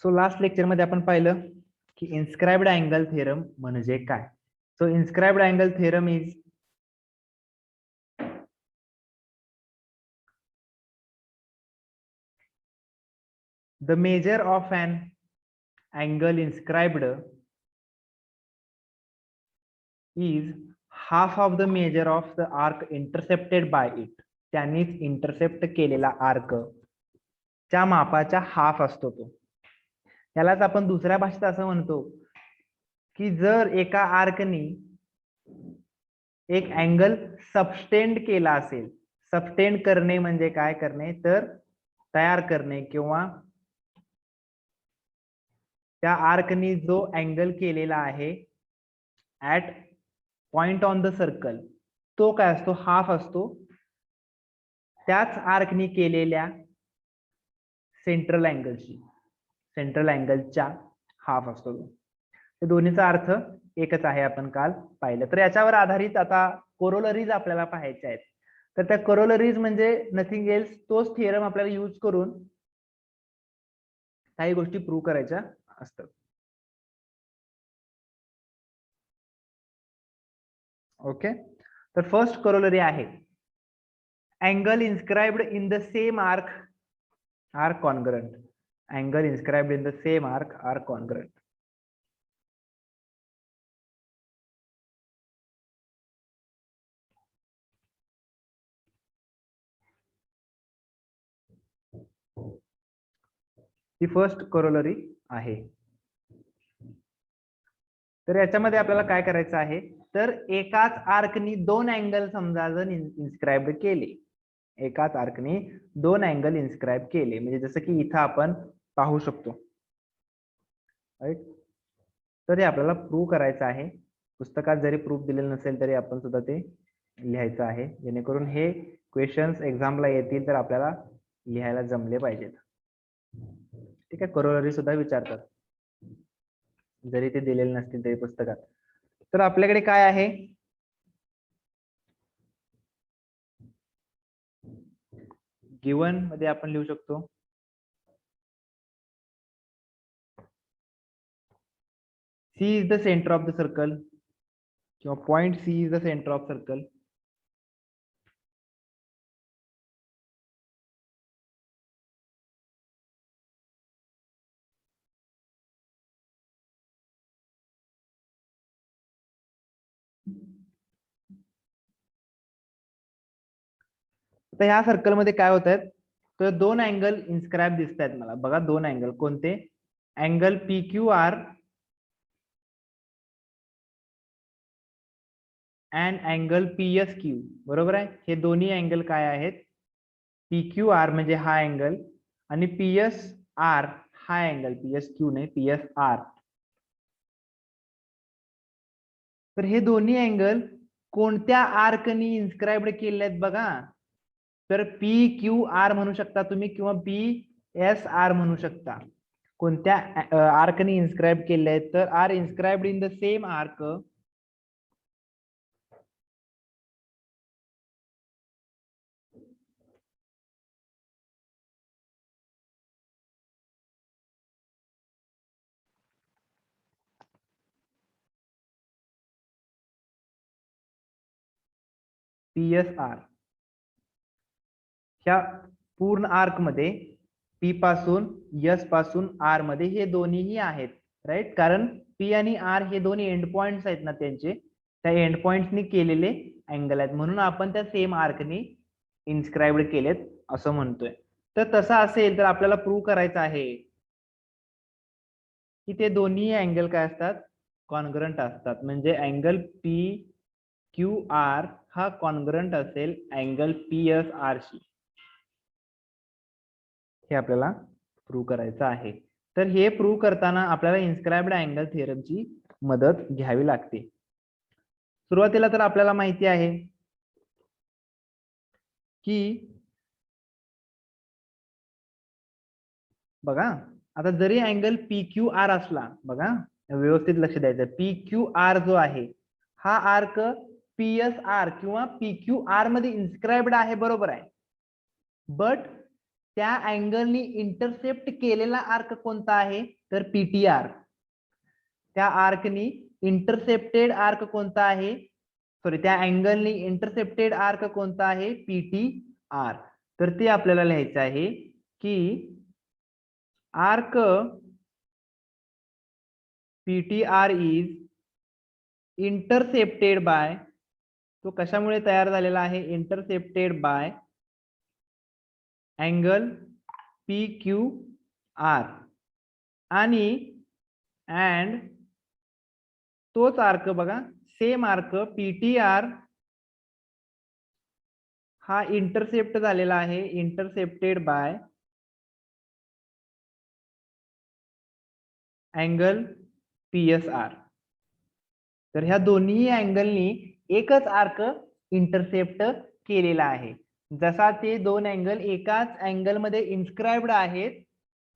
So last lecture मध्ये आपण पाहिलं की इन्स्क्राइब्ड अँगल थेरम म्हणजे काय. So inscribed angle theorem is the measure of an angle inscribed is half of the measure of the arc intercepted by it. त्यांनीच intercept केलेला arc च्या मापाच्या हाफ असतो तो. यालाच आपण दुसऱ्या भाषेत असं म्हणतो की जर एका आर्कनी एक अँगल सबस्टेंड केला असेल. सबस्टेंड करणे म्हणजे काय करणे तर तयार करणे किंवा त्या आर्कनी जो अँगल केलेला आहे at point on the circle तो काय असतो हाफ असतो. त्याच आर्कनी केलेल्या सेंट्रल अँगलच्या हाफ असतो. ते दोन्हीचा अर्थ एकच आहे आपण काल पाहिलं. तर याच्यावर आधारित आता कोरोलरीज आपल्याला पाहायच्या आहेत. तर त्या कोरोलरीज म्हणजे नथिंग एल्स तोच थिअरम आपल्याला यूज करून काही गोष्टी प्रूव्ह करायच्या असतात. ओके, तर फर्स्ट कोरोलरी आहे angle inscribed in the same arc are congruent. Angle inscribed in the same arc are congruent. ही फर्स्ट कोरोलरी आहे. तर याच्यामध्ये आपल्याला काय करायचं आहे तर एकाच आर्कनी दोन अँगल समजा जर इन्स्क्राइब केले. एकाच आर्कनी दोन अँगल इन्स्क्राइब केले म्हणजे जसं की इथं आपण पाहू शकतो. राईट, तर हे आपल्याला प्रूव्ह करायचं आहे. पुस्तकात जरी प्रूफ दिलेलं नसेल तरी आपण सुद्धा ते लिहायचं आहे जेणेकरून हे क्वेश्चन्स एक्झामला येतील तर आपल्याला लिहायला जमले पाहिजेत. ठीक आहे, कोरोलरी सुद्धा विचारतात जरी ते दिलेले नसतील तरी पुस्तकात. तर आपल्याकडे काय आहे गिवन मध्ये आपण लिहू शकतो C is the center of the circle किंवा point C is the center of circle. तर ह्या सर्कल मध्ये काय होत आहेत तर दोन अँगल इन्स्क्राइब दिसत आहेत मला. बघा दोन अँगल कोणते angle PQR and angle PSQ. बरोबर आहे. हे दोन्ही अँगल काय आहेत PQR म्हणजे हा अँगल आणि PSR हा अँगल. PSQ नाही PSR. तर हे दोन्ही अँगल कोणत्या आर्कनी इन्स्क्राइब्ड केले आहेत बघा. तर PQR म्हणू शकता तुम्ही किंवा PSR म्हणू शकता. कोणत्या आर्कनी इन्स्क्राइब केले आहेत तर are inscribed in the same arc PSR. ह्या पूर्ण आर्क मध्ये P पासून S पासून R मध्ये हे दोन्हीही आहेत. राईट, कारण P आणि R हे दोन्ही एंड पॉइंट्स आहेत ना त्यांचे. त्या एंड पॉइंट्सनी केलेले अँगल आहेत म्हणून आपण त्या सेम आर्कनी इन्स्क्राइब्ड केलेत असं म्हणतोय. तर तसं असेल तर आपल्याला प्रूव्ह करायचं आहे की ते दोन्ही अँगल काय असतात कॉन्ग्रंट असतात. म्हणजे अँगल PQR हा कॉन्ग्रंट असेल अँगल PSR शी. हे आपल्याला प्रूव्ह करायचं आहे. तर हे प्रूव्ह करताना आपल्याला इन्स्क्राइब्ड अँगल थिअरमची मदत घ्यावी लागते. सुरुवातीला तर आपल्याला माहिती आहे की बघा आता जरी अँगल PQR असला बघा व्यवस्थित लक्ष द्यायचं. PQR जो आहे हा आर्क PSR किंवा PQR मध्ये इन्स्क्राइब्ड आहे बरोबर आहे. बट त्या अँगलनी इंटरसेप्ट केलेला आर्क कोणता आहे, तर पीटीआर. त्या आर्कनी इंटरसेप्टेड आर्क कोणता आहे, सॉरी त्या अँगलनी इंटरसेप्टेड आर्क कोणता आहे, पीटीआर. तर ते आपल्याला लिहायचं आहे की arc PTR is intercepted by, तो कशामुळे तयार झालेला आहे, intercepted by angle P Q R. आणि अँड तोच आर्क बघा, सेम आर्क पीटीआर हा इंटरसेप्ट झालेला आहे, इंटरसेप्टेड बाय अँगल पीएसआर. तर ह्या दोन्ही अँगलनी एकच आर्क इंटरसेप्ट केलेला आहे. जसा ते दोन अँगल एकाच अँगल मध्ये इन्स्क्राइब्ड आहेत,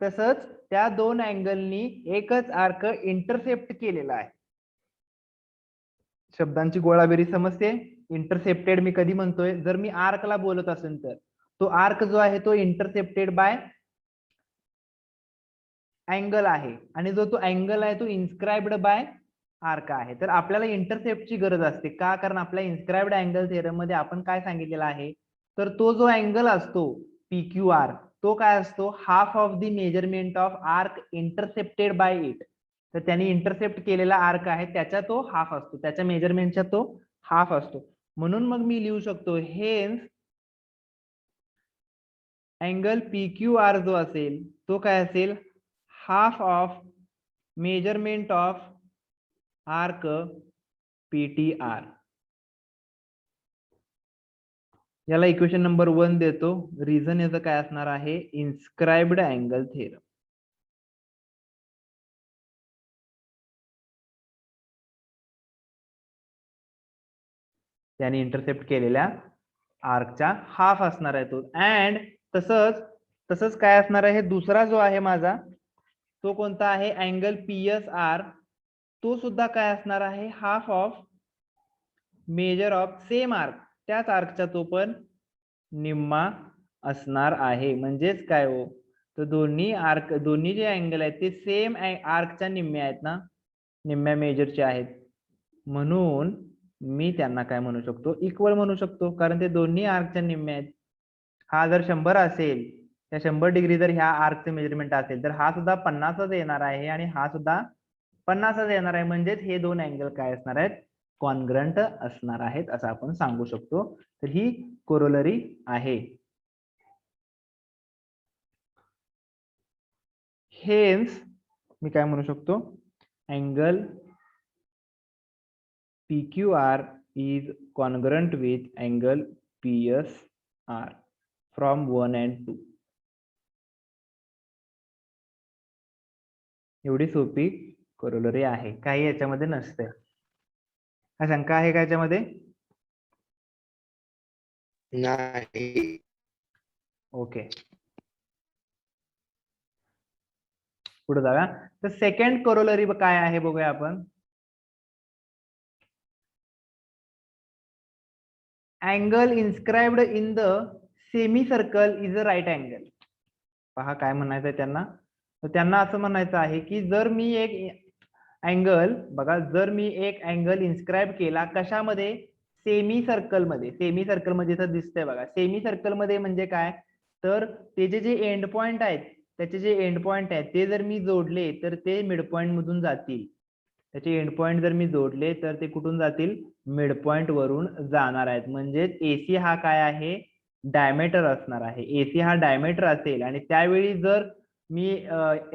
तसंच त्या दोन अँगलनी एकच आर्क इंटरसेप्ट केलेला आहे. शब्दांची गोळाबेरी समजते. इंटरसेप्टेड मी कधी म्हणतोय, जर मी आर्कला बोलत असेल तर तो आर्क जो आहे तो इंटरसेप्टेड बाय अँगल आहे, आणि जो तो अँगल आहे तो इन्स्क्राइब्ड बाय आर्क आहे. तर आपल्याला इंटरसेप्टची गरज असते का, कारण आपल्या इन्स्क्राइब्ड अँगल थेरम मध्ये आपण काय सांगितलेलं आहे, तर तो जो अँगल असतो पी क्यू आर तो काय असतो, half of the measurement of arc intercepted bye it. तर त्यांनी इंटरसेप्ट केलेला आर्क आहे त्याचा तो हाफ असतो, त्याच्या मेजरमेंटचा तो हाफ असतो. म्हणून मग मी लिहू शकतो hence angle P Q R जो असेल तो काय असेल, half of measurement of arc PTR. याला इक्वेशन नंबर 1 देतो. रिझन याचं काय असणार आहे, इन्स्क्राइब्ड अँगल थेरम. त्याने इंटरसेप्ट केलेल्या आर्कचा हाफ असणार आहे तो. अँड तसंच काय असणार आहे, दुसरा जो आहे माझा तो कोणता आहे, अँगल पीएस आर, तो सुद्धा काय असणार आहे, half of measure of same arc, त्याच आर्कचा तो पण निम्मा असणार आहे. म्हणजेच काय हो, तर दोन्ही जे अँगल आहेत ते सेम आर्कच्या निम्मे आहेत ना, निम्म्या मेजरचे आहेत, म्हणून मी त्यांना काय म्हणू शकतो, इक्वल म्हणू शकतो, कारण ते दोन्ही आर्कच्या निम्मे आहेत. हा जर 100 असेल, त्या 100 डिग्री जर ह्या आर्कचे मेजरमेंट असेल, तर हा सुद्धा 50च येणार आहे आणि हा सुद्धा 50च येणार आहे. म्हणजेच हे दोन अँगल काय असणार आहेत, कॉन्ग्रंट असणार आहेत असं आपण सांगू शकतो. तर ही कोरोलरी आहे. हेन्स मी काय म्हणू शकतो, angle PQR is congruent with angle PSR from 1 and 2. एवढी सोपी कोरोलरी आहे, काही याच्यामध्ये नसते. हा शंका आहे का याच्यामध्ये? नाही. ओके, पुढे जाऊया. तर सेकंड कोरोलरी काय आहे बघूया आपण. Angle inscribed in the semicircle is a right angle. पहा काय म्हणायचं आहे त्यांना, तर त्यांना असं म्हणायचं आहे की जर मी एक अँगल, बघा जर मी एक अँगल इन्स्क्राइब केला कशामध्ये, सेमी सर्कल मध्ये. सेमी सर्कल मध्ये इथं दिसतंय बघा, सेमी सर्कल मध्ये म्हणजे काय, तर त्याचे जे एंड पॉइंट आहेत, त्याचे जे एंड पॉइंट आहेत ते जर मी जोडले तर ते मिड पॉइंट मधून जातील. त्याचे एंड पॉइंट जर मी जोडले तर ते कुठून जातील, मिड पॉइंट वरून जाणार आहेत. म्हणजेच एसी हा काय आहे, डायमीटर असणार आहे. एसी हा डायमीटर असेल आणि त्यावेळी जर मी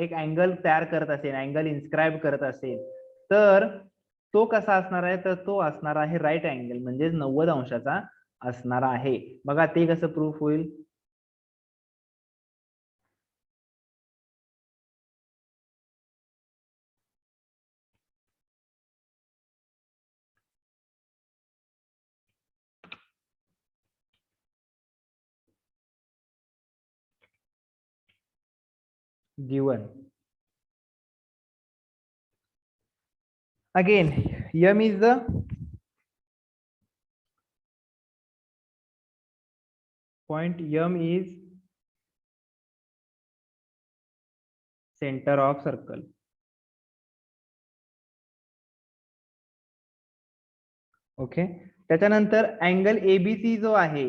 एक अँगल तयार करत असेल, अँगल इन्स्क्राइब करत असेल, तर तो कसा असणार आहे, तर तो असणार आहे राईट अँगल, म्हणजेच 90 अंशाचा असणार आहे. बघा ते कसं प्रूफ होईल. given again, m is the point, m is centre of circle. Okay. त्याच्यानंतर अँगल एबीसी जो आहे,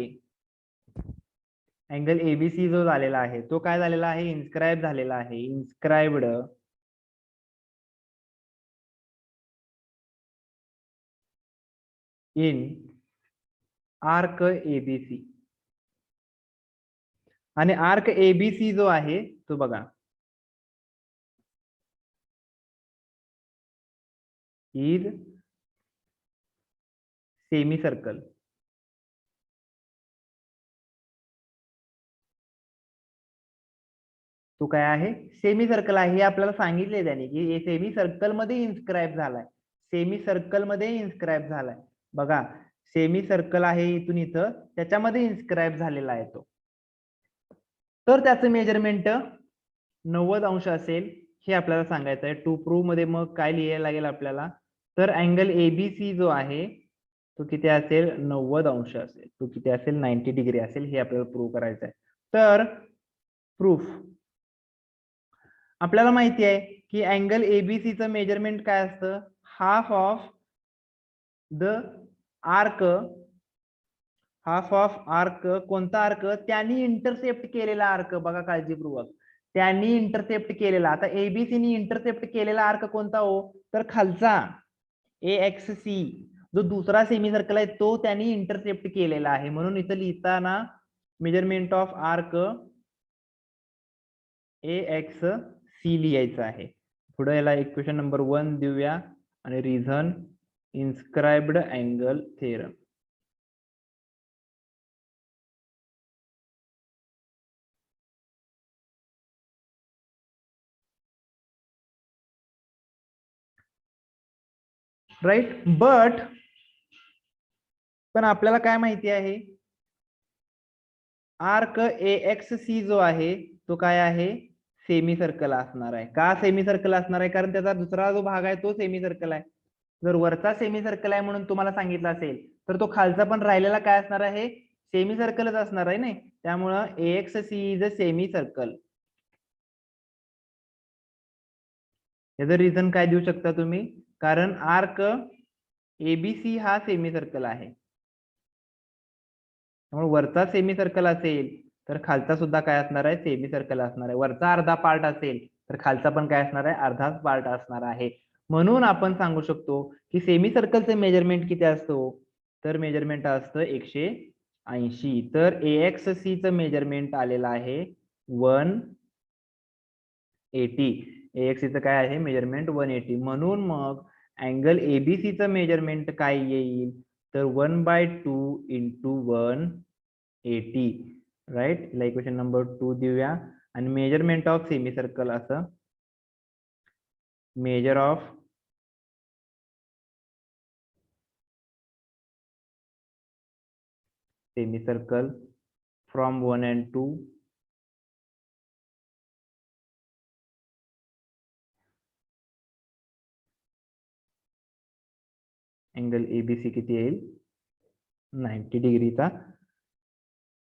अँगल एबीसी जो झालेला आहे तो काय झालेला आहे, इन्स्क्राईब झालेला आहे. Inscribed in arc ABC. आणि आर्क एबीसी जो आहे तो बघा, इज सेमी सर्कल. तो काय आहे, सेमी सर्कल आहे. हे आपल्याला सांगितले त्याने की सेमी सर्कल मध्ये इन्स्क्राईब झालाय, सेमी सर्कल मध्ये इन्स्क्राईब झालाय. बघा, सेमी सर्कल आहे इथून इथं, त्याच्यामध्ये इन्स्क्राईब झालेला आहे तो. तर त्याचं मेजरमेंट 90 अंश असेल हे आपल्याला सांगायचं आहे. टू प्रूव्ह मध्ये मग काय लिहायला लागेल आपल्याला, तर अँगल एबीसी जो आहे तो किती असेल, 90 अंश असेल. तो किती असेल, 90 डिग्री असेल. हे आपल्याला प्रूव्ह करायचं आहे. तर प्रूफ आपल्याला माहिती आहे की अँगल एबीसीचं मेजरमेंट काय असतं, half of the arc. Half of arc कोणता आर्क, त्यांनी इंटरसेप्ट केलेला आर्क. बघा काळजीपूर्वक, त्यांनी इंटरसेप्ट केलेला. आता एबीसीनी इंटरसेप्ट केलेला आर्क कोणता हो, तर खालचा AXC जो दुसरा सेमी सर्कल आहे तो त्यांनी इंटरसेप्ट केलेला आहे. म्हणून इथं लिहिताना मेजरमेंट ऑफ आर्क AXC लिहायचं आहे. पुढे याला इक्वेशन नंबर 1 देऊया आणि reason inscribed angle theorem. Right. But पण आपल्याला काय माहिती आहे, आर्क AXC जो आहे तो काय आहे, सेमी सर्कल असणार आहे. का सेमी सर्कल असणार आहे, कारण त्याचा दुसरा जो भाग आहे तो सेमी सर्कल आहे. जर वरचा सेमी सर्कल आहे म्हणून तुम्हाला सांगितलं असेल, तर तो खालचा पण राहिलेला काय असणार आहे, सेमी सर्कलच असणार आहे. नाही, त्यामुळं AXC is a semi circle. याचं रिझन काय देऊ शकता तुम्ही, कारण आर्क एबीसी हा सेमी सर्कल आहे. त्यामुळे वरचा सेमी सर्कल असेल तर खालचा सुद्धा काय असणार आहे, सेमी सर्कल असणार आहे. वरचा अर्धा पार्ट असेल तर खालचा पण काय असणार आहे, अर्धाच पार्ट असणार आहे. म्हणून आपण सांगू शकतो की सेमी सर्कलचं मेजरमेंट किती असतो, तर मेजरमेंट असतं 180. तर AXC चं मेजरमेंट आलेलं आहे 180. AXC चं काय आहे, मेजरमेंट 180. म्हणून मग अँगल एबीसी चं मेजरमेंट काय येईल, तर 1/2 इंटू 180. राईट. याला इक्वेशन नंबर 2 देऊया आणि मेजरमेंट ऑफ सेमी सर्कल असं, measure of semi circle from 1 and 2 angle ABC किती येईल, 90 डिग्रीचा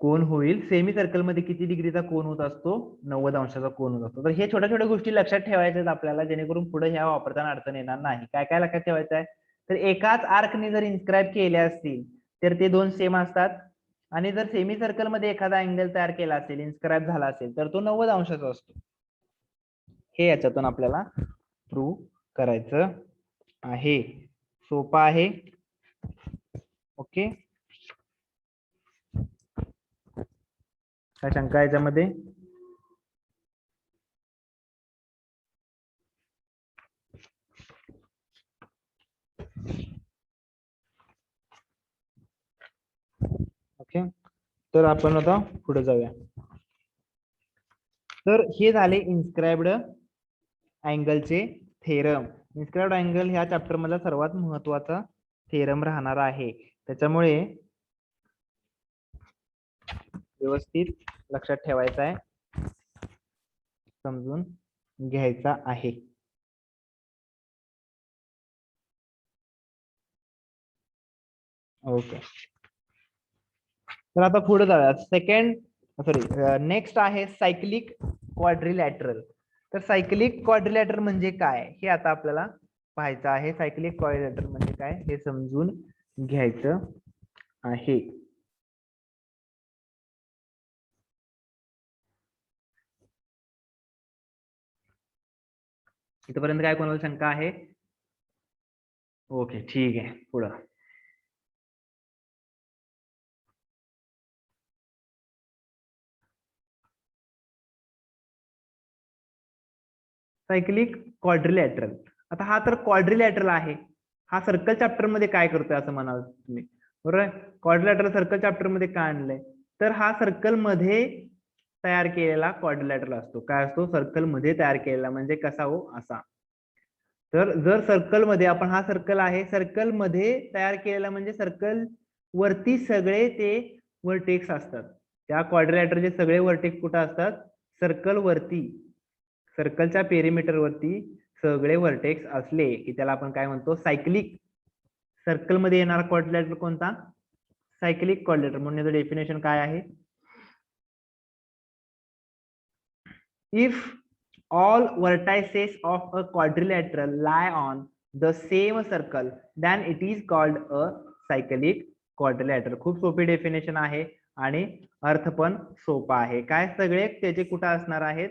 कोण होईल. सेमी सर्कल मध्ये किती डिग्रीचा कोण होत असतो, 90 अंशाचा कोण होत असतो. तर हे छोट्या छोट्या गोष्टी लक्षात ठेवायच्या आहेत आपल्याला, जेणेकरून पुढे ह्या वापरताना अडचण येणार नाही. काय काय लक्षात ठेवायचं आहे, तर एकाच आर्कने जर इन्स्क्राइब केले असतील तर ते दोन सेम असतात. आणि जर सेमी सर्कल मध्ये एखादा अँगल तयार केला असेल, इन्स्क्राइब झाला असेल, तर तो 90 अंशाचा असतो. हे याच्यातून आपल्याला प्रूव्ह करायचं आहे. सोपा आहे. ओके. काय शंका याच्यामध्ये, ओके. तर आपण आता पुढे जाऊया. तर हे झाले इन्स्क्राइब्ड अँगलचे थेरम. इन्स्क्राइब्ड अँगल ह्या चॅप्टर मधला सर्वात महत्वाचा थेरम राहणार आहे. त्याच्यामुळे व्यवस्थित लक्षात ठेवायचा आहे, समजून घ्यायचा आहे. ओके. तर आता पुढे जाऊया. नेक्स्ट आहे सायक्लिक क्वाड्रिलॅटरल. तर सायक्लिक क्वाड्रिलॅटर म्हणजे काय हे आता आपल्याला पाहायचं आहे. सायक्लिक क्वाड्रिलॅटर म्हणजे काय हे समजून घ्यायचं आहे. इथपर्यंत काय कोणाला शंका आहे? ओके, ठीक आहे. पुढं सायक्लिक क्वाड्रिलॅटरल. आता हा तर क्वाड्रिलॅटरल आहे. हा सर्कल चॅप्टर मध्ये काय करतोय असं म्हणाल तुम्ही, बरोबर? क्वाड्रिलॅटरल सर्कल चॅप्टर मध्ये काय आणलंय? तर हा सर्कल मध्ये तयार केलेला क्वाड्रिलॅटरल असतो. काय असतो? सर्कल मध्ये तयार केलेला. म्हणजे कसा हो? असा. तर जर सर्कल मध्ये आपण, हा सर्कल आहे, सर्कल मध्ये तयार केलेला म्हणजे सर्कल वरती सगळे ते वर्टेक्स असतात. त्या क्वाड्रिलॅटरचे सगळे वर्टेक्स कुठे असतात? सर्कल वरती, सर्कलच्या पेरिमीटर वरती सगळे वर्टेक्स असले की त्याला आपण काय म्हणतो? सायक्लिक. सर्कल मध्ये येणारा क्वाड्रिलॅटर कोणता? Cyclic quadrilateral. म्हणून याचं डेफिनेशन काय आहे? If all vertices of a quadrilateral lie on the same circle then it is called a cyclic quadrilateral. खूप सोपी डेफिनेशन आहे आणि अर्थ पण सोपा आहे. काय सगळे त्याचे कुठं असणार आहेत?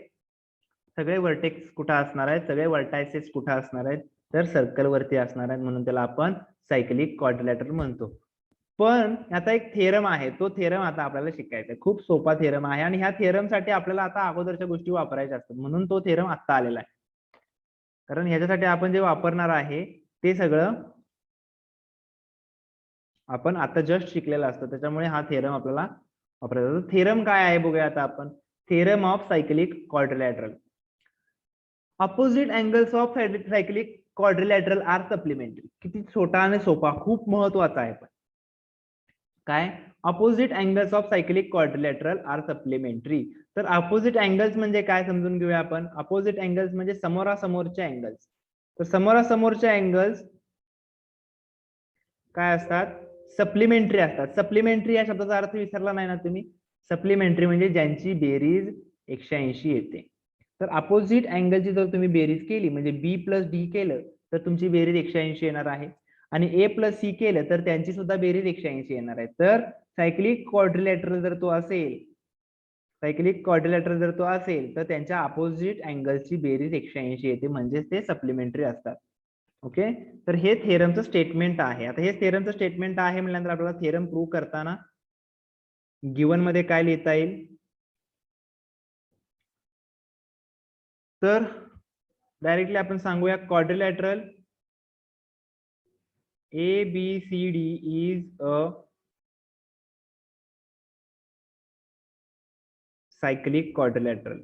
सगळे वर्टेक्स कुठं असणार आहेत? सगळे वर्टायसेस कुठं असणार आहेत? तर सर्कल वरती असणार आहेत. म्हणून त्याला आपण सायक्लिक क्वाड्रिलॅटरल म्हणतो. पण आता एक थेरम आहे, तो थेरम आता आपल्याला शिकायचा आहे. खूप सोपा थेरम आहे आणि ह्या थेरम साठी आपल्याला आता अगोदरच्या गोष्टी वापरायच्या असतात. म्हणून तो थेरम आता आलेला आहे. कारण ह्याच्यासाठी आपण जे वापरणार आहे ते सगळं आपण आता जस्ट शिकलेलं असतं. त्याच्यामुळे हा थेरम आपल्याला वापरायचा. थेरम काय आहे बघूया आता आपण. Theorem of cyclic quadrilateral. Opposite angles of cyclic quadrilateral are supplementary. किती छोटा आणि सोपा, खूप महत्वाचा आहे. पण काय? Opposite angles of cyclic quadrilateral are supplementary. तर अपोजिट अँगल्स म्हणजे काय समजून घेऊया आपण. अपोजिट अँगल्स म्हणजे समोरासमोरचे अँगल्स. तर समोरासमोरचे अँगल्स काय असतात? सप्लिमेंटरी असतात. सप्लिमेंटरी या शब्दाचा अर्थ विसरला नाही ना तुम्ही? सप्लिमेंटरी म्हणजे ज्यांची बेरीज 180 येते. तर अपोजिट अँगलची जर तुम्ही बेरीज केली म्हणजे बी प्लस डी केलं तर तुमची बेरीज 180 येणार आहे. आणि ए प्लस सी केलं तर त्यांची सुद्धा बेरीज 180 येणार आहे. तर सायक्लिक क्वाड्रिलॅटरल जर तो असेल, सायक्लिक क्वाड्रिलॅटरल जर तो असेल तर त्यांच्या अपोजिट अँगलची बेरीज 180 येते. म्हणजेच ते सप्लिमेंटरी असतात. ओके, तर हे थेरमचं स्टेटमेंट आहे. आता हे थेरमचं स्टेटमेंट आहे म्हटल्यानंतर आपल्याला थेरम प्रूव्ह करताना गिवन मध्ये काय लिहिता येईल? तर डायरेक्टली आपण सांगूया quadrilateral ABCD is a cyclic quadrilateral.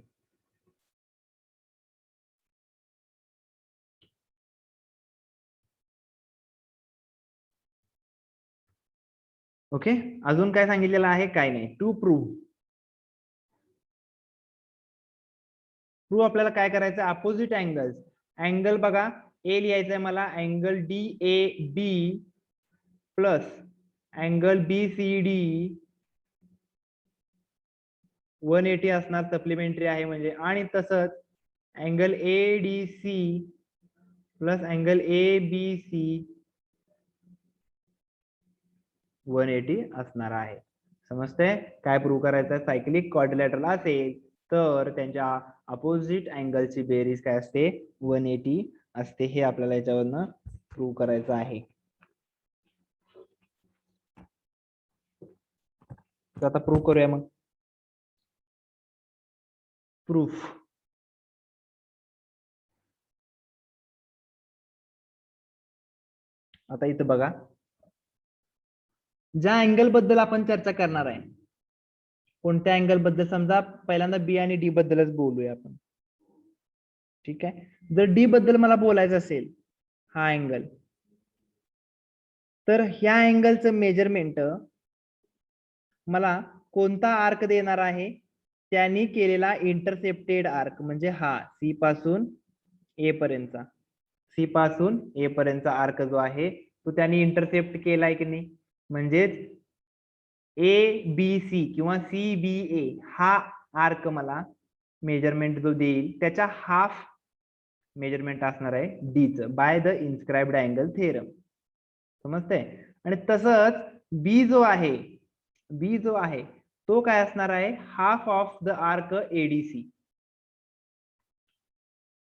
Okay, अजून काय सांगितलेलं आहे? काय नाही. टू प्रूव्ह आपल्याला काय करायचं? Opposite angles. अँगल बघा, ए लिहायचंय मला, angle DAB plus angle BCD 180 असणार, सप्लिमेंटरी आहे म्हणजे. आणि तसंच angle ADC plus angle ABC 180 असणार आहे. समजते? काय प्रूव्ह करायचं? सायक्लिक क्वाड्रिलॅटरल असेल तर त्यांच्या अपोजिट अँगलची बेरीज काय असते? 180 असते. हे आपल्याला याच्यावरनं प्रूव्ह करायचं आहे. तर आता प्रूव्ह करूया मग. प्रूफ. आता इथं बघा, ज्या अँगल बद्दल आपण चर्चा करणार आहे, कोणत्या अँगल बद्दल? समजा पहिल्यांदा बी आणि डी बद्दलच बोलूया आपण. ठीक आहे. जर डी बद्दल मला बोलायचं असेल, हा अँगल, तर ह्या अँगलचं मेजरमेंट मला कोणता आर्क देणार आहे? त्यांनी केलेला इंटरसेप्टेड आर्क, म्हणजे हा सी पासून ए पर्यंतचा, सी पासून ए पर्यंतचा आर्क जो आहे तो त्यांनी इंटरसेप्ट केलाय की नाही? म्हणजेच ABC किंवा CBA हा आर्क मला मेजरमेंट जो देईल त्याच्या हाफ मेजरमेंट असणार आहे डीचं by the inscribed angle theorem. समजतंय? आणि तसंच बी जो आहे तो काय असणार आहे half of the arc ADC,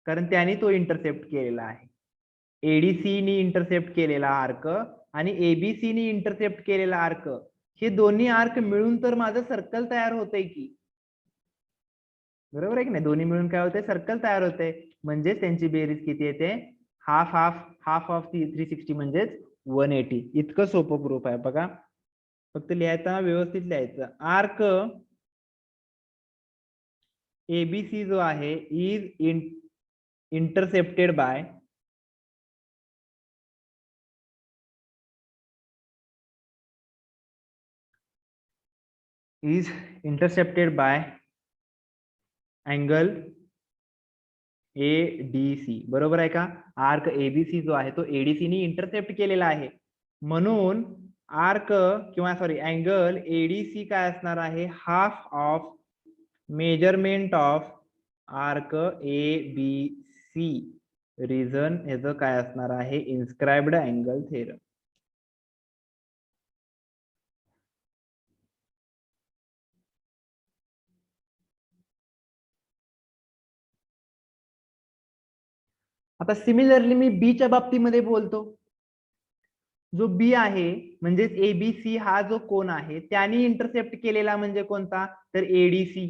कारण त्याने तो इंटरसेप्ट केलेला आहे. एडीसी नी इंटरसेप्ट केलेला आर्क आणि एबीसी नी इंटरसेप्ट केलेला आर्क, हे दोन्ही आर्क मिळून तर माझं सर्कल तयार होतंय की, बरोबर आहे की नाही? दोन्ही मिळून काय होते सर्कल तयार होते. म्हणजे त्यांची बेरीज किती येते हाफ हाफ हाफ ऑफ 360 म्हणजेच 180. इतकं सोपं प्रूफ आहे बघा. फक्त लिहायचा व्यवस्थित लिहायचं. आर्क एबीसी जो आहे is intercepted by angle ADC. बरोबर आहे का? आर्क एबीसी जो आहे तो एडीसी नी इंटरसेप्ट केलेला आहे, म्हणून आर्क किंवा सॉरी अँगल एडीसी काय असणार आहे half of measurement of arc ABC reason ह्याचं काय असणार आहे इन्स्क्राइब्ड अँगल थेरम. आता सिमिलरली मी बी च्या बाबतीमध्ये बोलतो. जो बी आहे म्हणजेच एबीसी हा जो कोन आहे त्याने इंटरसेप्ट केलेला म्हणजे कोणता तर एडीसी.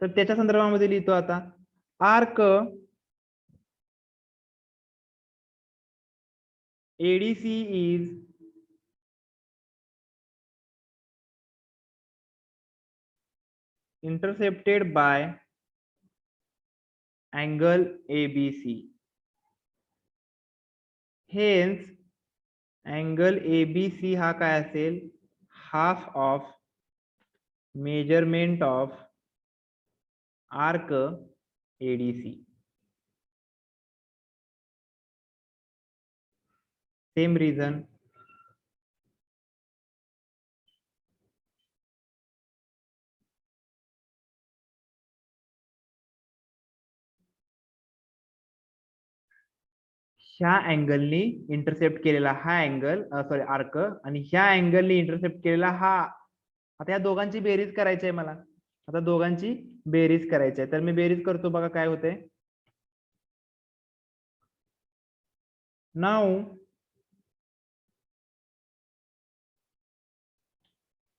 तर त्याच्या संदर्भामध्ये लिहितो आता arc ADC is intercepted by angle ABC. Hence angle ABC हा काय असेल half of measurement of arc ADC. Same reason ह्या अँगलनी इंटरसेप्ट केलेला हा अँगल सॉरी आर्क आणि ह्या अँगलनी इंटरसेप्ट केलेला हा. आता या दोघांची बेरीज करायची आहे मला. आता दोघांची बेरीज करायची आहे तर मी बेरीज करतो बघा काय होते. Now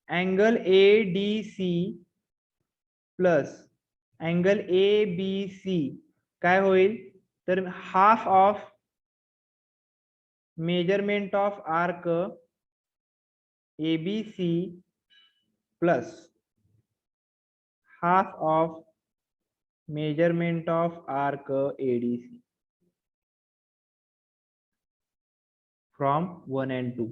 angle ADC plus angle ABC काय होईल तर half of measurement of arc ABC plus half of measurement of arc ADC from 1 and 2.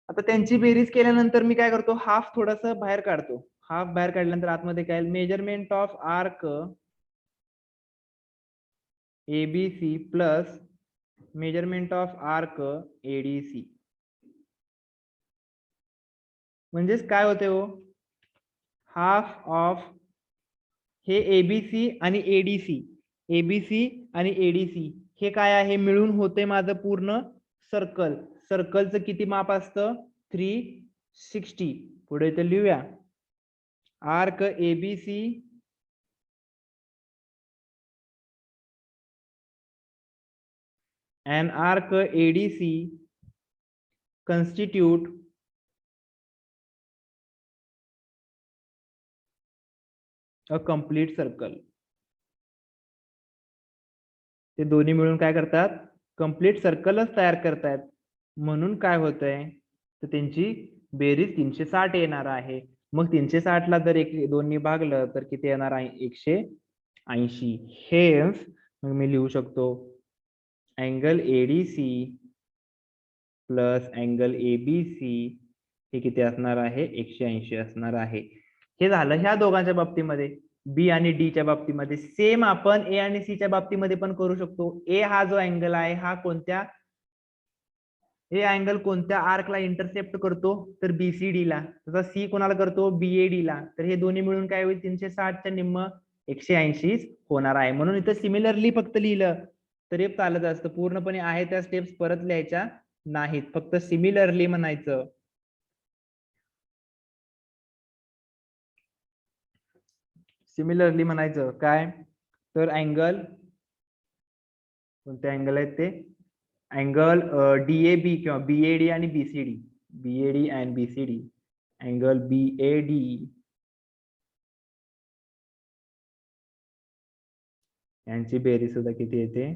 आता त्यांची बेरीज केल्यानंतर मी काय करतो हाफ थोडस बाहेर काढतो. हाफ बाहेर काढल्यानंतर आतमध्ये काय measurement of arc ABC plus measurement of arc ADC. म्हणजेच काय होते हो हाफ ऑफ हे एबीसी आणि एडीसी हे काय आहे मिळून होते माझं पूर्ण सर्कल. सर्कलचं किती माप असतं 360. पुढे इथे लिहूया arc ABC and arc ADC constitute a complete circle. ते दोन्ही मिळून काय करतात कंप्लीट सर्कलच तयार करतात. म्हणून काय होतंय तर त्यांची बेरीज 360 येणार आहे. मग 360 ला जर दोन्ही भागलं तर किती येणार आहे 180. हेन्स मग मी लिहू शकतो angle ADC plus angle ABC हे किती असणार आहे 180 असणार आहे. हे झालं ह्या दोघांच्या बाबतीमध्ये. बी आणि डी च्या बाबतीमध्ये सेम आपण ए आणि सी च्या बाबतीमध्ये पण करू शकतो. ए हा जो अँगल आहे हा कोणत्या हे अँगल कोणत्या आर्कला इंटरसेप्ट करतो तर बीसीडी ला, तसा सी कोणाला करतो बीएडी ला, तर हे दोन्ही मिळून काय होईल 360च्या निम्म 180 होणार आहे. म्हणून इथं सिमिलरली फक्त लिहिलं तरी चालत असतं, पूर्णपणे आहे त्या स्टेप्स परत लिहायच्या नाहीत, फक्त सिमिलरली म्हणायचं. सिमिलरली म्हणायचं काय तर अँगल कोणते अँगल आहेत ते अँगल डीएबी किंवा बीएडी आणि BCD, BOD and BCD, angle BOD यांची बेरीज सुद्धा किती येते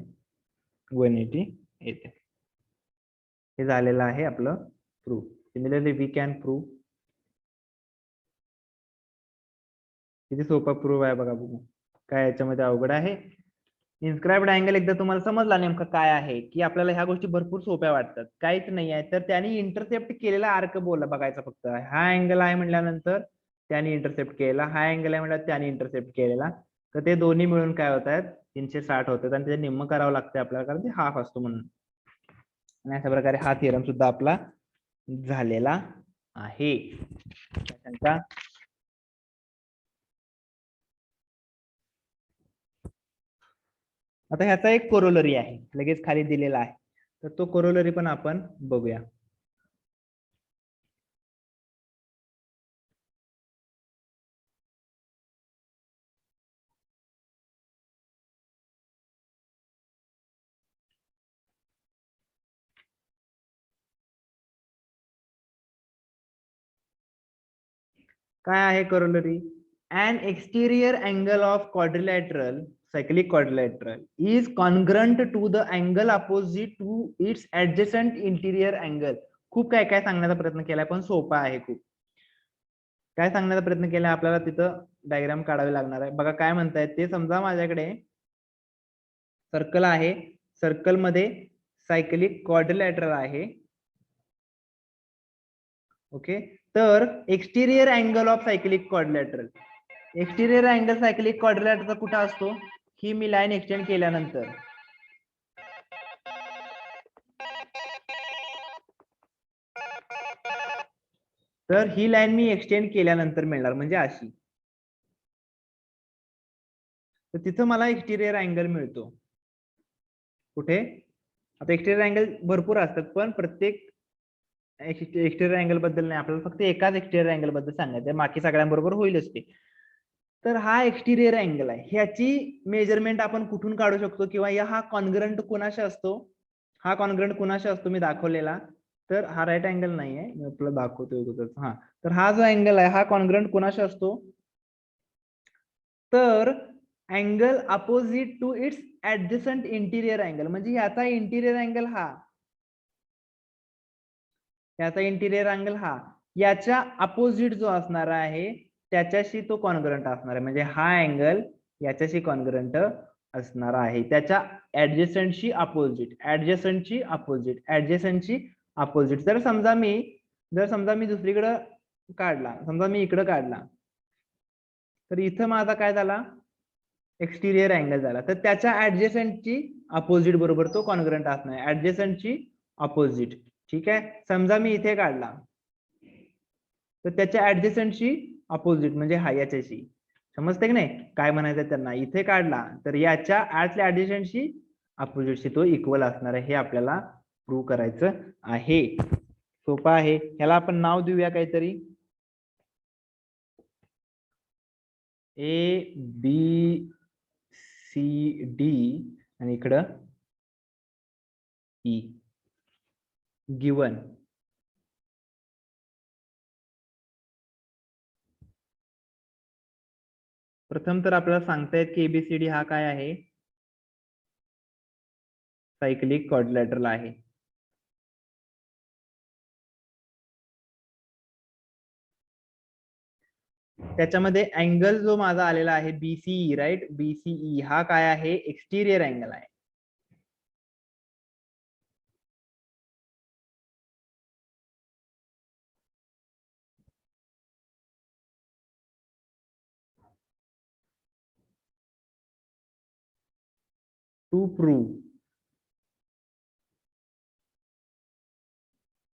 180 येते. हे झालेलं आहे आपलं proof. Similarly we can prove. किती सोपा प्रूफ आहे बघा, बघू काय याच्यामध्ये अवघड आहे. इन्स्क्राइब्ड अँगल एकदा तुम्हाला समजला नेमकं काय आहे, की आपल्याला ह्या गोष्टी भरपूर सोप्या वाटतात, काहीच नाही आहे. तर त्यांनी इंटरसेप्ट केलेला आर्क बघायचा फक्त. हा अँगल आहे म्हटल्यानंतर त्यांनी इंटरसेप्ट केलेला, हा अँगल आहे म्हटलं त्यांनी इंटरसेप्ट केलेला, तर ते दोन्ही मिळून काय होत आहेत 360 होतात आणि ते निम्म करावं लागतं आपल्याला, कारण ते हाफ असतो म्हणून. आणि अशा प्रकारे हा थिअरम सुद्धा आपला झालेला आहे. शंका? आता ह्याचा एक कोरोलरी आहे, लगेच खाली दिलेला आहे, तर तो कोरोलरी पण आपण बघूया. काय आहे corollary? An exterior angle of quadrilateral cyclic quadrilateral is congruent to the angle opposite to its adjacent interior angle. खूप काय काय सांगण्याचा प्रयत्न केलाय, पण सोपा आहे खूप. काय सांगण्याचा प्रयत्न केला आपल्याला, तिथं डायग्राम काढावी लागणार आहे. बघा काय म्हणतायत ते. समजा माझ्याकडे सर्कल आहे, सर्कल मध्ये सायक्लिक क्वाड्रिलॅटरल आहे. ओके, तर exterior angle of cyclic quadrilateral, exterior angle cyclic क्वाड्रिलॅटरलचा कुठं असतो? ही मी लाईन एक्सटेंड केल्यानंतर, तर ही लाईन मी एक्सटेंड केल्यानंतर मिळणार, म्हणजे अशी. तर तिथं मला एक्सटिरियर अँगल मिळतो. कुठे? आता एक्सटिरियर अँगल भरपूर असतात, पण प्रत्येक एक्सटिरियर अँगल बद्दल नाही, आपल्याला फक्त एकाच एक्सटिरियर अँगल बद्दल सांगायचं, बाकी सगळ्यांबरोबर होईलच ते. तर हा एक्सटिरियर अँगल आहे, ह्याची मेजरमेंट आपण कुठून काढू शकतो, किंवा हा कॉन्ग्रंट कुणाशी असतो? हा कॉन्ग्रंट कुणाशी असतो मी दाखवलेला, तर हा राईट अँगल नाही आहे, मी आपल्याला दाखवतोय. हा, तर हा जो अँगल आहे हा कॉन्ग्रंट कुणाशी असतो? तर angle opposite to its adjacent interior angle, म्हणजे ह्याचा इंटिरियर अँगल हा, याचा इंटिरियर अँगल हा याच्या अपोजिट जो असणार आहे त्याच्याशी तो कॉन्ग्रंट असणार आहे, म्हणजे हा अँगल याच्याशी कॉन्ग्रंट असणार आहे, त्याच्या ऍडजसंटशी अपोजिट, ऍडजसंटची अपोजिट, ऍडजसंटची अपोजिट. जर समजा मी दुसरीकडे काढला, समजा मी इकडे काढला, तर इथं माझा काय झाला एक्सटिरियर अँगल झाला, तर त्याच्या ऍडजसंटची अपोजिट बरोबर तो कॉन्ग्रंट असणार आहे, ऍडजसंटची अपोजिट. ठीक आहे, समजा मी इथे काढला, तर त्याच्या ऍडजसंटशी अपोजिट म्हणजे हा याच्याशी, समजते की नाही काय म्हणायचं त्यांना. इथे काढला तर याच्या ऍडजसंटशी अपोजिटशी तो इक्वल असणार आहे, हे आपल्याला प्रूव्ह करायचं आहे. सोपं आहे. ह्याला आपण नाव देऊया काहीतरी, ए बी सी डी आणि इकडं ई गिवन. प्रथम तर आपल्याला सांगतायत की एबीसीडी हा काय आहे, सायक्लिक क्वाड्रिलॅटरल आहे. त्याच्यामध्ये अँगल जो माझा आलेला आहे बीसीई, राईट, बीसीई हा काय आहे एक्सटिरियर अँगल आहे. टू प्रूव्ह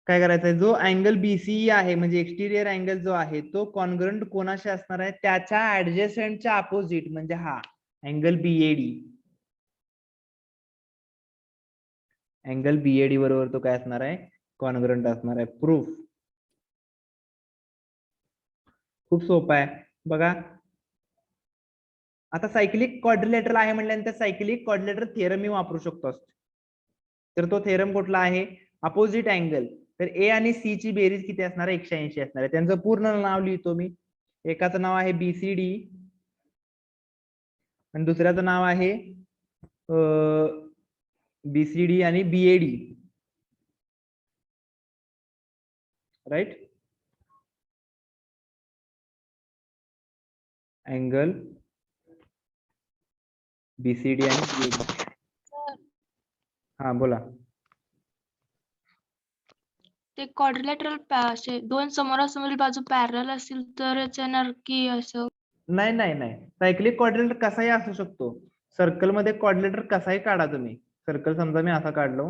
काय करायचंय, जो अँगल बीसीई आहे म्हणजे एक्सटिरियर अँगल जो आहे तो कॉन्ग्रंट कोणाशी असणार आहे, त्याच्या ऍडजेसंटच्या अपोजिट म्हणजे हा अँगल बीएडी. अँगल बीएडी बरोबर तो काय असणार आहे, कॉन्ग्रंट असणार आहे. प्रूफ खूप सोपा आहे बघा. आता सायक्लिक क्वाड्रिलेटरल आहे म्हटल्यानंतर सायक्लिक क्वाड्रिलेटरल थिअरम मी वापरू शकतो. तर तो थेरम कुठला आहे, अपोजिट अँगल. तर ए आणि सी ची बेरीज किती असणार आहे, 180 असणार आहे. त्यांचं पूर्ण नाव लिहितो मी. एकाचं नाव आहे बीसीडी आणि दुसऱ्याचं नाव आहे बीसीडी आणि बीएडी, राईट. अँगल बीसीडी आणि बीएडी. हा बोला. ते क्वाड्रिलेटरल दोन समोरासमोर बाजू पॅरल असतील तरच येणार की असं? नाही नाही नाही, सायक्लिक क्वाड्रिलेटर कसाही असू शकतो. सर्कल मध्ये क्वाड्रिलेटर कसाही काढा तुम्ही. सर्कल समजा मी असा काढलो,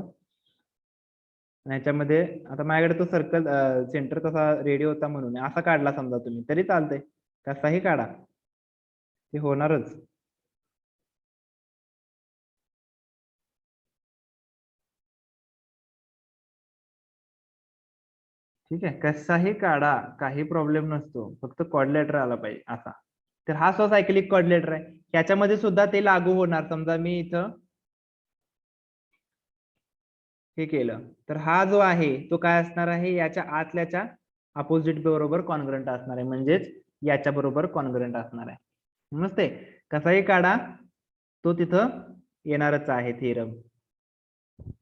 ह्याच्यामध्ये आता माझ्याकडे तो सर्कल सेंटर तसा रेडी होता म्हणून असा काढला समजा तुम्ही, तरी चालतंय. कसाही काढा ते होणारच. ठीक आहे, कसाही काढा, काही प्रॉब्लेम नसतो, फक्त क्वाड्रिलेटर आला पाहिजे असा. तर हा सायक्लिक क्वाड्रिलेटर आहे, याच्यामध्ये सुद्धा ते लागू होणार. समजा मी इथं हे केलं तर हा जो आहे तो काय असणार आहे, याच्या आतल्याच्या अपोजिट बरोबर कॉन्ग्रंट असणार आहे, म्हणजेच याच्या बरोबर कॉन्ग्रंट असणार आहे. समजते, कसाही काढा तो तिथं येणारच आहे थेरम.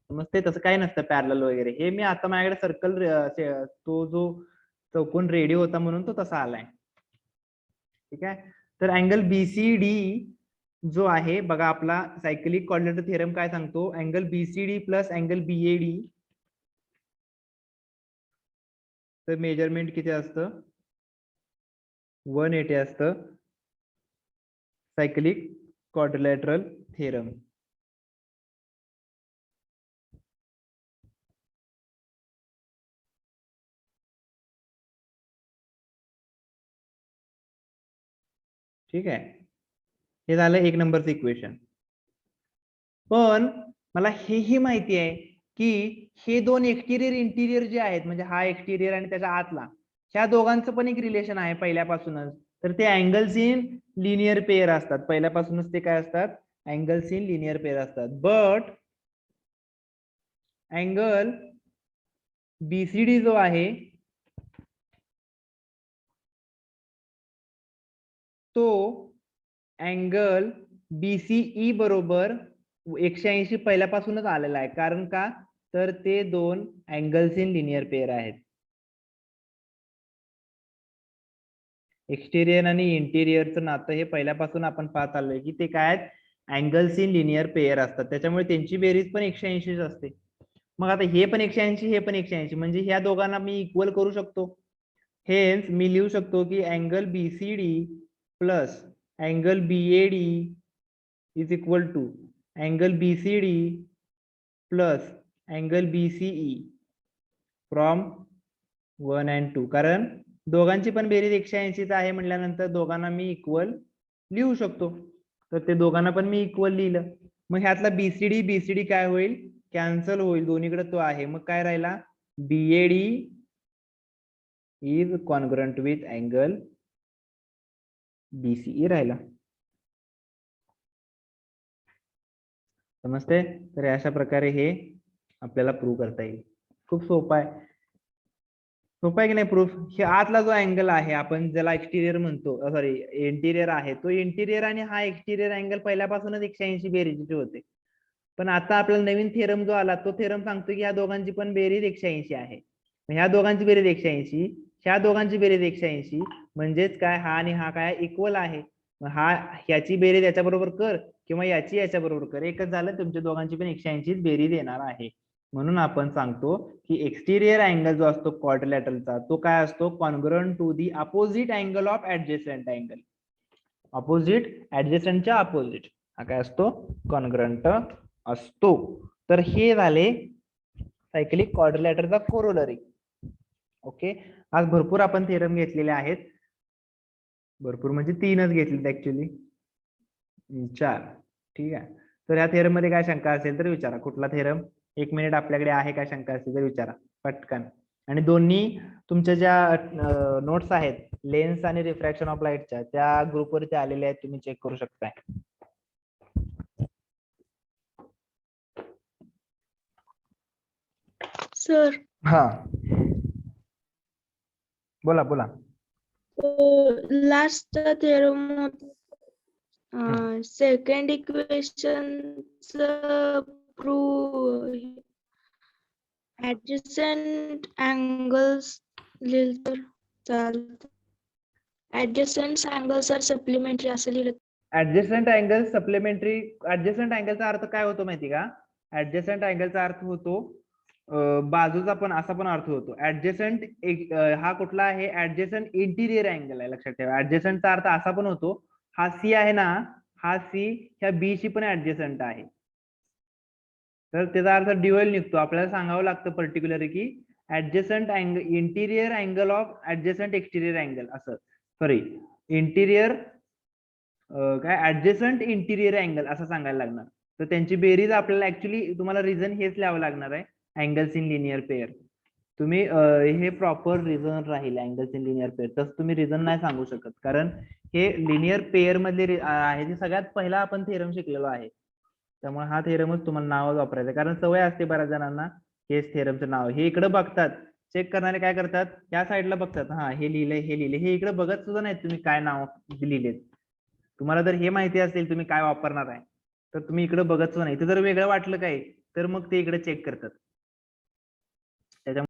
समजते, तसं काही नसतं पॅरलल वगैरे. हे मी आता माझ्याकडे सर्कल तो जो चौकोन रेडी होता म्हणून तो तसा आलाय. ठीक आहे. तर अँगल बीसीडी जो आहे बघा, आपला सायक्लिक क्वाड्रिलेटर थेरम काय सांगतो, angle BCD plus angle BOD तर मेजरमेंट किती असतं, 180 असतं. Cyclic quadrilateral theorem. ठीक आहे, हे झालं 1 नंबरचं इक्वेशन. पण मला हेही माहिती आहे की हे दोन एक्सटिरियर इंटिरियर जे आहेत, म्हणजे हा एक्सटिरियर आणि त्याच्या आतला, ह्या दोघांचं पण एक रिलेशन आहे पहिल्यापासूनच. तर ते अँगल्स इन लिनियर पेअर असतात पहिल्यापासूनच. ते काय असतात, अँगल्स इन लिनियर पेअर असतात. बट अँगल बीसीडी जो आहे तो अँगल बीसीई बरोबर 180 पहिल्यापासूनच आलेला आहे. कारण का, तर ते दोन अँगल्स इन लिनियर पेअर आहेत. एक्सटिरियर आणि इंटिरियरचं नातं हे पहिल्यापासून आपण पाहत आलोय की ते काय आहेत, अँगल्स इन लिनियर पेअर असतात. त्याच्यामुळे त्यांची बेरीज पण 180 असते. मग आता हे पण 180, हे पण 180, म्हणजे ह्या दोघांना मी इक्वल करू शकतो. हेन्स मी लिहू शकतो की angle BCD plus angle BAD is equal to angle BCD plus angle BCE from 1 and 2. कारण दोघांची पण बेरीज 180 आहे म्हटल्यानंतर दोघांना मी इक्वल लिहू शकतो. तर ते दोघांना पण मी इक्वल लिहिलं. मग ह्यातला बीसीडी बीसीडी काय होईल, कॅन्सल होईल, दोन्हीकडे तो आहे. मग काय राहिला, BOD is congruent with angle BCE राहिला. समजते. तर अशा प्रकारे हे आपल्याला प्रूव्ह करता येईल. खूप सोपं आहे. सोपं आहे की नाही प्रूफ. हे आतला जो अँगल आहे आपण ज्याला एक्सटिरियर म्हणतो, सॉरी इंटिरियर आहे, तो इंटिरियर आणि हा एक्सटिरियर अँगल पहिल्यापासूनच 180 बेरीजचे होते. पण आता आपल्याला नवीन थेरम जो आला तो थेरम सांगतो की ह्या दोघांची पण बेरीज 180 आहे. ह्या दोघांची बेरीज 180, ह्या दोघांची बेरीज 180, म्हणजेच काय, हा आणि हा काय इक्वल आहे. हा ह्याची बेरीज याच्या बरोबर कर किंवा याची याच्या बरोबर कर, एकच झालं. तुमच्या दोघांची पण 180 बेरीज येणार आहे. म्हणून आपण सांगतो की एक्सटिरियर अँगल जो असतो क्वाड्रिलॅटरलचा तो काय असतो, congruent to the opposite angle of adjacent angle. Opposite ऍडजेसंटच्या अपोजिट हा काय असतो, कॉन्ग्रुएंट असतो. तर हे झाले सायक्लिक क्वाड्रिलॅटरचा कोरोलरी. ओके, आज भरपूर आपण थेरम घेतलेले आहेत. भरपूर म्हणजे 3च घेतलेत ऍक्च्युली, 4. ठीक आहे. तर या थेरम मध्ये काय शंका असेल तर विचारा. कुठला थेरम? 1 मिनिट आपल्याकडे आहे. काय शंका असेल तर विचारा पटकन. आणि दोन्ही तुमच्या ज्या नोट्स आहेत लेन्स आणि रिफ्रॅक्शन ऑफ लाईटच्या, त्या ग्रुपवरती आलेल्या आहेत, तुम्ही चेक करू शकताय. सर हा, बोला बोला. Last theorem second equation prove adjacent angles लिहिलं तर चालतं. ऍडजसंट अँगल्स आर सप्लिमेंटरी असं लिहिलं. Adjacent angle supplementary. ऍडजस्टंट अँगलचा अर्थ काय होतो माहिती का? ऍडजस्टंट अँगलचा अर्थ होतो बाजूचा, पण असा पण अर्थ होतो. ऍडजस्टंट हा कुठला आहे? ऍडजस्टंट इंटिरियर अँगल आहे, लक्षात ठेवा. ऍडजस्टंटचा अर्थ असा पण होतो, हा सी आहे ना, हा सी ह्या बी शी पण ऍडजस्टंट आहे. तर त्याचा अर्थ ड्युअल निघतो. आपल्याला सांगावं लागतं पर्टिक्युलर की adjacent angle, interior angle of adjacent exterior angle, असं. सॉरी, इंटिरियर काय ऍडजस्टंट इंटिरियर अँगल असं सांगायला लागणार. तर त्यांची बेरीज आपल्याला ऍक्च्युली तुम्हाला रिझन हेच लिहावं लागणार आहे, अँगल्स इन लिनियर पेअर. तुम्ही हे प्रॉपर रिझन राहील अँगल्स इन लिनियर पेअर. तसं तुम्ही रिझन नाही सांगू शकत, कारण हे लिनियर पेअर मधले आहे. ते सगळ्यात पहिला आपण थेरम शिकलेलो आहे. त्यामुळे हा थेरमच तुम्हाला नाव वापरायचं, कारण सवय असते बऱ्याच जणांना हेच थेरमचं नाव. हे इकडे बघतात, चेक करणारे काय करतात, या साईडला बघतात, हा हे लिहिलंय हे लिहिलंय, हे इकडे बघत सुद्धा नाही तुम्ही काय नाव लिहिलेत. तुम्हाला जर हे माहिती असेल तुम्ही काय वापरणार आहे, तर तुम्ही इकडे बघत सुद्धा नाही. ते जर वेगळं वाटलं काय, तर मग ते इकडे चेक करतात.